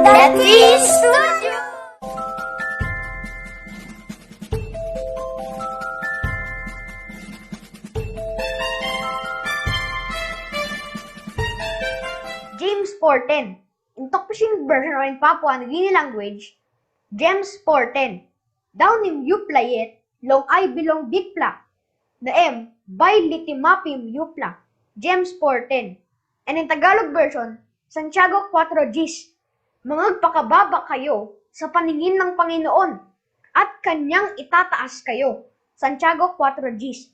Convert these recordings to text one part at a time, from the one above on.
Digi Studious! Jems 410. In Tokpushin version or in Papua New Guinea language, Jems 410. Down im yuplayet, long I bilong bigpla. Na M, by litimapim yupla. Jems 410. And in Tagalog version, Santiago 4 Gs. Mangagpakababa kayo sa paningin ng Panginoon at kanyang itataas kayo. Santiago 4 Gs.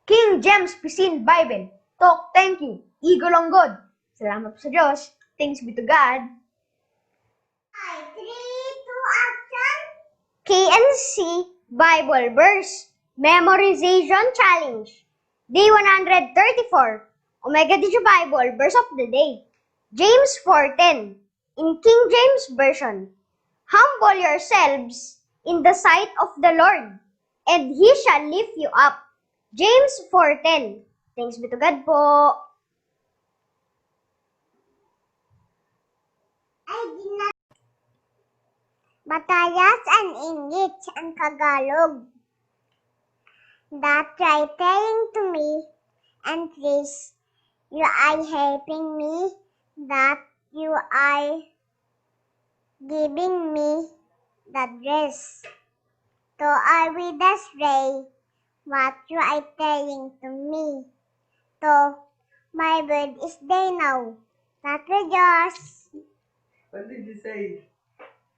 King Jems Pisin Bible. Talk, thank you. Eagle on God. Salamat po sa Diyos. Thanks be to God. 3, 2, action! KNC Bible Verse Memorization Challenge. Day 134. Omega Digi Bible Verse of the Day. James 4:10. In King James Version. Humble yourselves in the sight of the Lord, and He shall lift you up. James 4:10. Thanks be to God po. Matayas ang English and Tagalog. That writing to me, and please, you are helping me, that you are giving me the dress. So I will display what you are telling to me. So my word is day now. That will just. What did you say?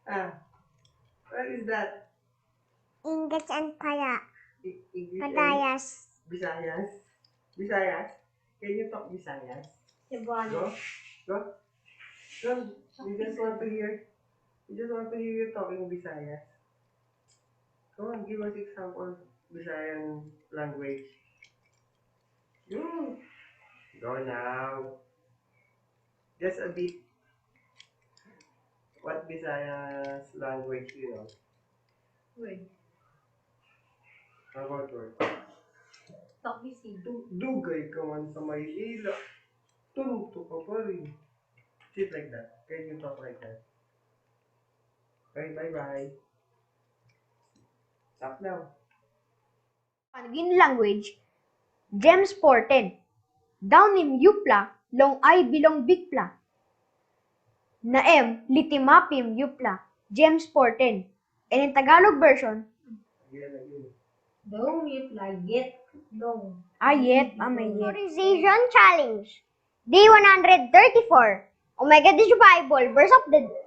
What is that? English and English Matayas. and Visayas? Visayas? Can you talk Visayas? Go. Go. Go. We just want to hear. We just want to hear you talking Visayas. Come on, give us example Visayan language. Go. Go now. Just a bit. What Visayas language you know? Wait. How about word? Talk busy. Dugay ka man sa Maynila. Tunto ka pa rin. Sit like that. Can you talk like that? Okay, bye-bye. Stop now. Panagin language, James 4:10. Down im yupla, long I bilong bigpla. Na M, litimapim yupla. James 4:10. And in Tagalog version, Again. Dong yupla yet dong. ayet, amayet. Memorization Challenge. Day 134. Omega Digi Bible Verse of the Day.